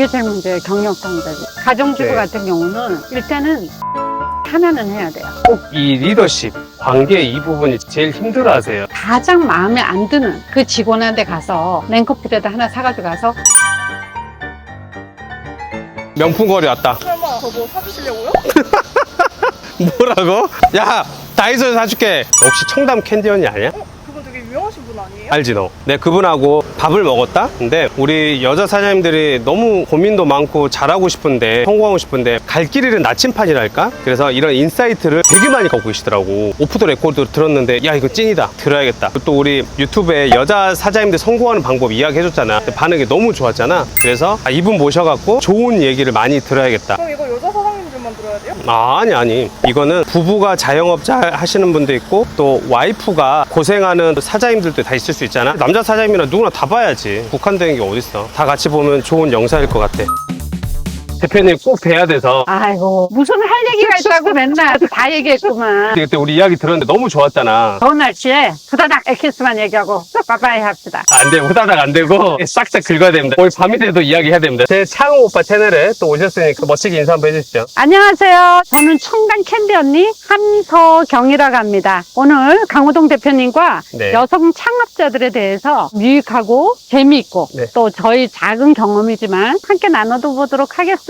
그게 제일 문제예요. 경력 단절이. 가정주부 네. 같은 경우는 일단은 하나는 해야 돼요. 꼭 이 리더십, 관계 이 부분이 제일 힘들어하세요. 가장 마음에 안 드는 그 직원한테 가서 냉커피라도 하나 사가지고 가서 명품 거리 왔다. 설마 저 뭐 사주시려고요? 뭐라고? 야, 다이소에서 사줄게. 혹시 청담 캔디 언니 아니야? 그분 되게 유명하신 분 아니에요? 알지 너? 내가 그분하고 밥을 먹었다? 근데 우리 여자 사장님들이 너무 고민도 많고 잘하고 싶은데 성공하고 싶은데 갈 길 잃은 나침판이랄까? 그래서 이런 인사이트를 되게 많이 갖고 계시더라고. 오프 더 레코드 들었는데 야 이거 찐이다 들어야겠다. 또 우리 유튜브에 여자 사장님들 성공하는 방법 이야기해줬잖아. 근데 반응이 너무 좋았잖아. 그래서 이분 모셔갖고 좋은 얘기를 많이 들어야겠다. 그럼 이거 여자 사장님들만 들어야 돼요? 아니 이거는 부부가 자영업자 하시는 분도 있고 또 와이프가 고생하는 사장님들도 다 있을 수 있잖아. 남자 사장님이나 누구나 다 봐야지. 국한되는 게 어딨어. 다 같이 보면 좋은 영상일 것 같아. 대표님 꼭 뵈야 돼서. 아이고 무슨 할 얘기가 있다고 맨날 다 얘기했구만. 그때 우리 이야기 들었는데 너무 좋았잖아. 더운 날씨에 후다닥 엑기스만 얘기하고 빠빠이 합시다. 안 돼, 후다닥 안 되고 싹싹 긁어야 됩니다. 오늘 밤이 돼도 이야기 해야 됩니다. 제 창호 오빠 채널에 또 오셨으니까 멋지게 인사 한번 해주시죠. 안녕하세요. 저는 청담 캔디 언니 함서경이라고 합니다. 오늘 강호동 대표님과 네. 여성 창업자들에 대해서 유익하고 재미있고 네. 또 저희 작은 경험이지만 함께 나눠도 보도록 하겠습니다.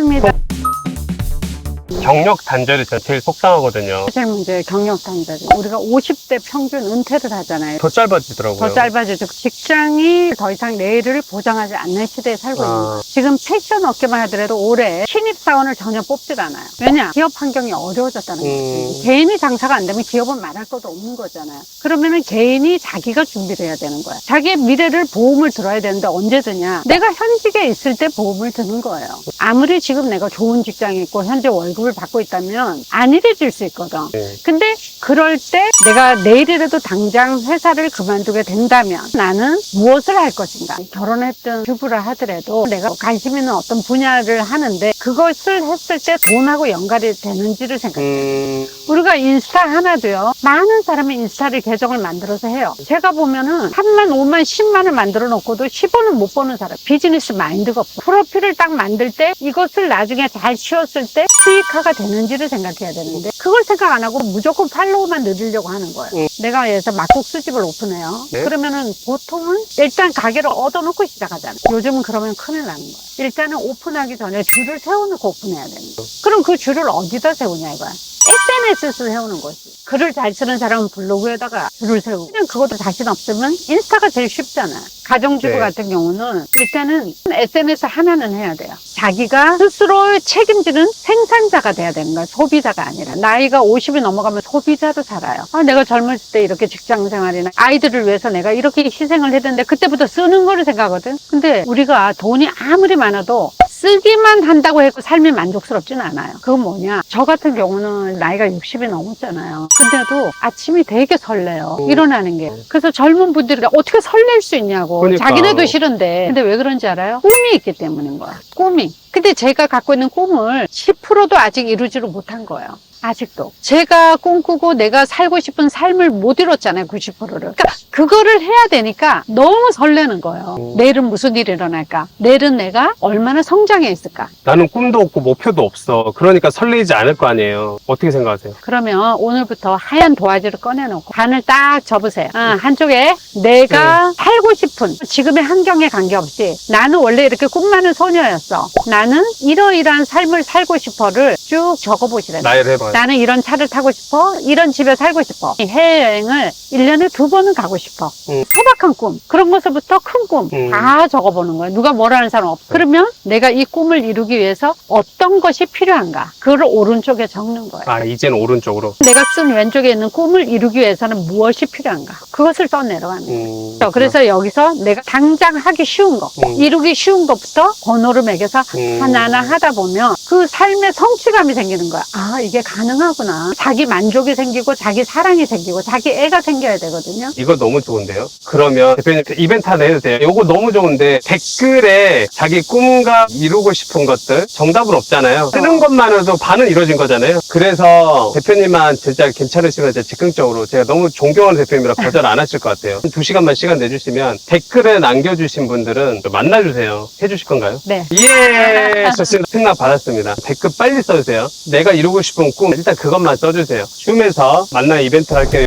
경력 단절이 저 제일 속상하거든요. 제일 문제예요. 경력 단절이. 우리가 50대 평균 은퇴를 하잖아요. 더 짧아지더라고요. 더 짧아지죠. 직장이 더 이상 내일을 보장하지 않는 시대에 살고 있는 거예요. 지금 패션 업계만 하더라도 올해 신입사원을 전혀 뽑질 않아요. 왜냐? 기업 환경이 어려워졌다는 거지. 개인이 장사가 안 되면 기업은 말할 것도 없는 거잖아요. 그러면은 개인이 자기가 준비를 해야 되는 거야. 자기의 미래를 보험을 들어야 되는데 언제 드냐? 내가 현직에 있을 때 보험을 드는 거예요. 아무리 지금 내가 좋은 직장에 있고 현재 월급을 받고 있다면 안일해질 수 있거든. 근데 그럴 때 내가 내일이라도 당장 회사를 그만두게 된다면 나는 무엇을 할 것인가? 결혼했든 주부를 하더라도 내가 관심 있는 어떤 분야를 하는데 그것을 했을 때 돈하고 연관이 되는지를 생각해요. 우리가 인스타 하나도요. 많은 사람이 인스타를 계정을 만들어서 해요. 제가 보면은 3만, 5만, 10만을 만들어 놓고도 10원은 못 버는 사람. 비즈니스 마인드가 없어. 프로필을 딱 만들 때 이것을 나중에 잘 쉬었을 때 수익화가 되는지를 생각해야 되는데 그걸 생각 안 하고 무조건 팔로우만 늘리려고 하는 거예요. 내가 예를 들어서 막국수집을 오픈해요. 네? 그러면은 보통은 일단 가게를 얻어놓고 시작하잖아요. 요즘은 그러면 큰일 나는 거예요. 일단은 오픈하기 전에 줄을 세워놓고 오픈해야 되는 거예요. 그럼 그 줄을 어디다 세우냐 이거야. SNS에서 세우는 거지. 글을 잘 쓰는 사람은 블로그에다가 줄을 세우고 그냥 그것도 자신 없으면 인스타가 제일 쉽잖아. 가정주부 네. 같은 경우는 일단은 SNS 하나는 해야 돼요. 자기가 스스로 책임지는 생산자가 돼야 되는 거야. 소비자가 아니라. 나이가 50이 넘어가면 소비자로 살아요. 내가 젊었을 때 이렇게 직장 생활이나 아이들을 위해서 내가 이렇게 희생을 했는데 그때부터 쓰는 거를 생각하거든. 근데 우리가 돈이 아무리 많아도 쓰기만 한다고 해서 삶이 만족스럽지는 않아요. 그건 뭐냐? 저 같은 경우는 나이가 60이 넘었잖아요. 근데도 아침이 되게 설레요. 일어나는 게. 그래서 젊은 분들이 어떻게 설렐 수 있냐고. 그러니까. 자기네도 싫은데. 근데 왜 그런지 알아요? 꿈이 있기 때문인 거야. 꿈이. 근데 제가 갖고 있는 꿈을 10%도 아직 이루지를 못한 거예요. 아직도. 제가 꿈꾸고 내가 살고 싶은 삶을 못 이뤘잖아요, 90%를. 그러니까 그거를 해야 되니까 너무 설레는 거예요. 내일은 무슨 일이 일어날까? 내일은 내가 얼마나 성장해 있을까? 나는 꿈도 없고 목표도 없어. 그러니까 설레이지 않을 거 아니에요. 어떻게 생각하세요? 그러면 오늘부터 하얀 도화지를 꺼내놓고 반을 딱 접으세요. 한쪽에 내가 살고 싶은 지금의 환경에 관계없이 나는 원래 이렇게 꿈 많은 소녀였어. 나는 이러이러한 삶을 살고 싶어를 쭉 적어보시래요. 나이를 해봐요. 나는 이런 차를 타고 싶어. 이런 집에 살고 싶어. 해외여행을 1년에 2번은 가고 싶어. 소박한 꿈. 그런 것부터 큰 꿈. 다 적어보는 거예요. 누가 뭐라는 사람 없어. 그러면 내가 이 꿈을 이루기 위해서 어떤 것이 필요한가. 그걸 오른쪽에 적는 거예요. 이제는 오른쪽으로. 내가 쓴 왼쪽에 있는 꿈을 이루기 위해서는 무엇이 필요한가. 그것을 써내려가는 거예요. 그래서 여기서 내가 당장 하기 쉬운 거. 이루기 쉬운 것부터 번호를 매겨서 하나하나 하다 보면 그 삶의 성취감 자신감이 생기는 거야. 아, 이게 가능하구나. 자기 만족이 생기고 자기 사랑이 생기고 자기 애가 생겨야 되거든요. 이거 너무 좋은데요? 그러면 대표님 이벤트 하나 해도 돼요? 이거 너무 좋은데 댓글에 자기 꿈과 이루고 싶은 것들 정답은 없잖아요. 쓰는 것만으로도 반은 이루어진 거잖아요. 그래서 대표님만 진짜 괜찮으시면 진짜 즉흥적으로 제가 너무 존경하는 대표님이라 거절 안 하실 것 같아요. 2시간만 시간 내주시면 댓글에 남겨주신 분들은 만나주세요. 해주실 건가요? 네. 예, 좋습니다. 승낙 받았습니다. 댓글 빨리 써주세요. 내가 이루고 싶은 꿈 일단 그것만 써주세요. 줌에서 만나 이벤트 할게요.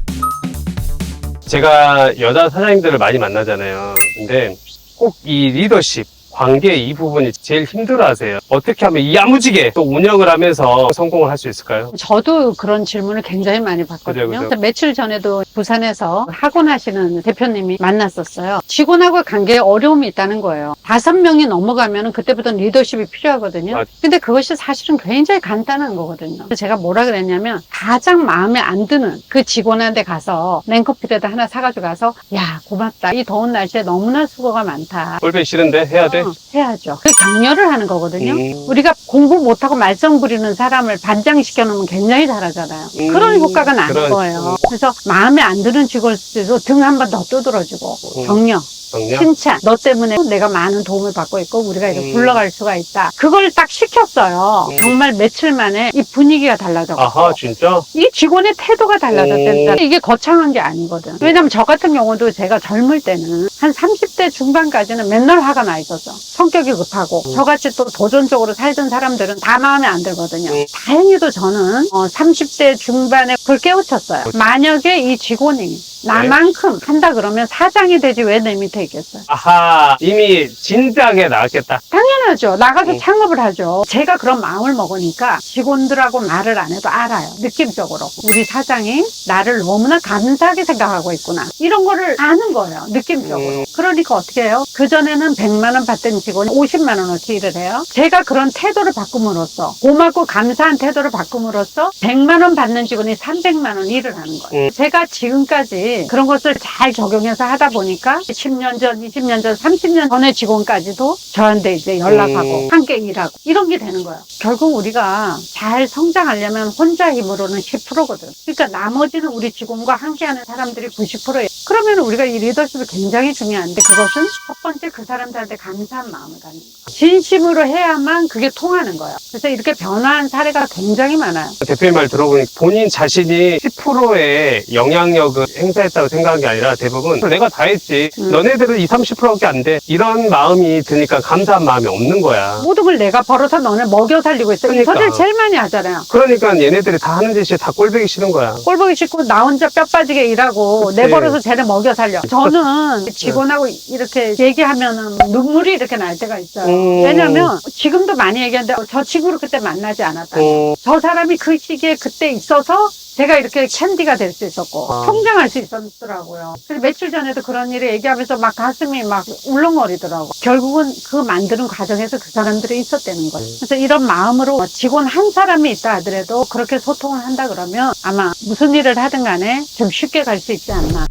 제가 여자 사장님들을 많이 만나잖아요. 근데 꼭 이 리더십, 관계 이 부분이 제일 힘들어 하세요. 어떻게 하면 야무지게 또 운영을 하면서 성공을 할 수 있을까요? 저도 그런 질문을 굉장히 많이 받거든요. 그죠. 그래서 며칠 전에도 부산에서 학원 하시는 대표님이 만났었어요. 직원하고 관계에 어려움이 있다는 거예요. 5명이 넘어가면 그때부터 리더십이 필요하거든요. 맞- 근데 그것이 사실은 굉장히 간단한 거거든요. 제가 뭐라 그랬냐면 가장 마음에 안 드는 그 직원한테 가서 냉커피라도 하나 사가지고 가서 야 고맙다. 이 더운 날씨에 너무나 수고가 많다. 꼴보기 싫은데 해야 돼? 해야죠. 그 격려를 하는 거거든요. 음. 우리가 공부 못하고 말썽 부리는 사람을 반장시켜 놓으면 굉장히 잘하잖아요. 그런 효과가 나는 그런- 거예요. 그래서 마음에 안 드는 직원들도 등 한 번 더 두드려주고 격려. 정녕? 칭찬. 너 때문에 내가 많은 도움을 받고 있고 우리가 이렇게 음. 굴러갈 수가 있다. 그걸 딱 시켰어요. 정말 며칠 만에 이 분위기가 달라졌고 아하, 진짜? 이 직원의 태도가 달라졌다니까. 이게 거창한 게 아니거든. 왜냐면 저 같은 경우도 제가 젊을 때는 한 30대 중반까지는 맨날 화가 나 있었어. 성격이 급하고 저같이 또 도전적으로 살던 사람들은 다 마음에 안 들거든요. 다행히도 저는 30대 중반에 그걸 깨우쳤어요. 만약에 이 직원이 나만큼 한다 그러면 사장이 되지 왜 내 밑에 있겠어요? 아하, 이미 진작에 나왔겠다. 당연하죠. 나가서 창업을 하죠. 제가 그런 마음을 먹으니까 직원들하고 말을 안 해도 알아요. 느낌적으로. 우리 사장이 나를 너무나 감사하게 생각하고 있구나. 이런 거를 아는 거예요. 느낌적으로. 그러니까 어떻게 해요? 그전에는 100만 원 받던 직원이 50만 원어치 일을 해요. 제가 그런 태도를 바꿈으로써 고맙고 감사한 태도를 바꿈으로써 100만 원 받는 직원이 300만 원 일을 하는 거예요. 제가 지금까지 그런 것을 잘 적용해서 하다 보니까 10년 전, 20년 전, 30년 전의 직원까지도 저한테 이제 연락하고 함께 일하고 이런 게 되는 거예요. 결국 우리가 잘 성장하려면 혼자 힘으로는 10%거든. 그러니까 나머지는 우리 직원과 함께하는 사람들이 90%예요. 그러면 우리가 이 리더십이 굉장히 중요한데 그것은 첫 번째 그 사람들한테 감사한 마음을 갖는 거예요. 진심으로 해야만 그게 통하는 거예요. 그래서 이렇게 변화한 사례가 굉장히 많아요. 대표님 말 들어보니 본인 자신이 10%의 영향력을 행사했다고 생각한 게 아니라 대부분 내가 다 했지. 너네들은 20, 30%밖에 안 돼. 이런 마음이 드니까 감사한 마음이 없는 거야. 모든 걸 내가 벌어서 너네 먹여 살리고 있어. 이 그러니까. 소리를 제일 많이 하잖아요. 그러니까 얘네들이 다 하는 짓이 다 꼴보기 싫은 거야. 꼴보기 싫고 나 혼자 뼈 빠지게 일하고 그치. 내 벌어서 쟤네 먹여 살려. 저는 직원하고 이렇게 얘기하면은 눈물이 이렇게 날 때가 있어요. 왜냐면 지금도 많이 얘기하는데 저 친구를 그때 만나지 않았다. 저 사람이 그 시기에 그때 있어서 제가 이렇게 캔디가 될 수 있었고 성장할 수 있었더라고요. 그래서 며칠 전에도 그런 일을 얘기하면서 막 가슴이 막 울렁거리더라고. 결국은 그 만드는 과정에서 그 사람들이 있었다는 거예요. 그래서 이런 마음으로 직원 한 사람이 있다 하더라도 그렇게 소통을 한다 그러면 아마 무슨 일을 하든 간에 좀 쉽게 갈 수 있지 않나.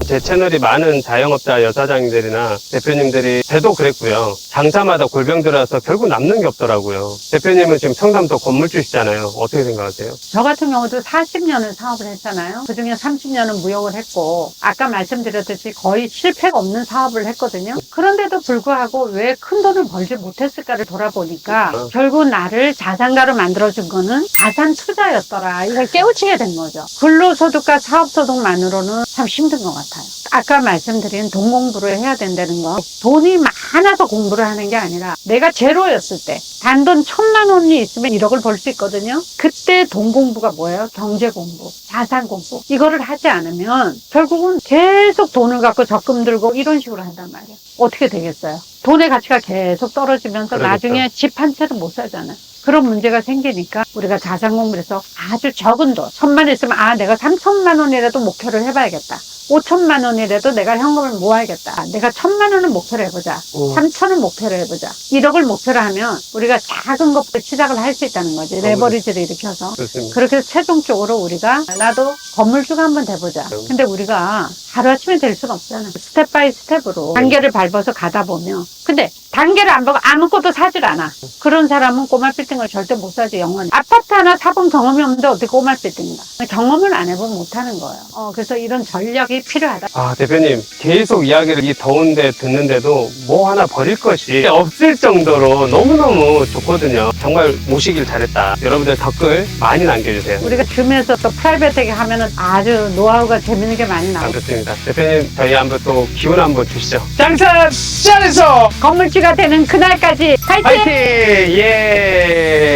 제 채널이 많은 자영업자 여사장님들이나 대표님들이 저도 그랬고요. 장사마다 골병 들어서 결국 남는 게 없더라고요. 대표님은 지금 청담도 건물주시잖아요. 어떻게 생각하세요? 저 같은 경우도 40년을 사업을 했잖아요. 그중에 30년은 무역을 했고 아까 말씀드렸듯이 거의 실패가 없는 사업을 했거든요. 그런데도 불구하고 왜 큰 돈을 벌지 못했을까를 돌아보니까 결국 나를 자산가로 만들어준 거는 자산 투자였더라. 이걸 깨우치게 된 거죠. 근로소득과 사업소득만으로는 참 힘든 것 같아요. 아까 말씀드린 돈 공부를 해야 된다는 거. 돈이 많아서 공부를 하는 게 아니라 내가 제로였을 때 단돈 1,000만 원이 있으면 1억을 벌 수 있거든요. 그때 돈 공부가 뭐예요? 경제 공부, 자산 공부. 이거를 하지 않으면 결국은 계속 돈을 갖고 적금 들고 이런 식으로 한단 말이에요. 어떻게 되겠어요? 돈의 가치가 계속 떨어지면서 그러니까. 나중에 집 한 채도 못 사잖아요. 그런 문제가 생기니까 우리가 자산 공부를 해서 아주 적은 돈, 1,000만 있으면 내가 3,000만 원이라도 목표를 해봐야겠다. 5,000만 원이라도 내가 현금을 모아야겠다. 내가 1,000만 원은 목표로 해보자. 3,000은 목표로 해보자. 1억을 목표로 하면 우리가 작은 것부터 시작을 할 수 있다는 거지. 레버리지를 일으켜서. 그렇습니다. 그렇게 해서 최종적으로 우리가 나도 건물주가 한번 돼보자. 근데 우리가 하루아침에 될 수는 없잖아. 스텝 바이 스텝으로 단계를 밟아서 가다 보면 근데 단계를 안 밟고 아무것도 사질 않아. 그런 사람은 꼬마 빌딩 평생을 절대 못 살지, 영원히. 아파트 하나 사본 경험이 없는데 어떻게 꼬말 빌딩인가. 경험을 안 해보면 못하는 거예요. 그래서 이런 전략이 필요하다. 아, 대표님, 계속 이야기를 이 더운데 듣는데도 뭐 하나 버릴 것이 없을 정도로 너무너무 좋거든요. 정말 모시길 잘했다. 여러분들 댓글 많이 남겨주세요. 우리가 줌에서 또 프라이빗하게 하면은 아주 노하우가 재밌는 게 많이 아, 나오고. 좋습니다. 대표님, 저희 한번 또 기운 한번 주시죠. 장사 시작해서 건물주가 되는 그날까지 파이팅! 파이팅! 예!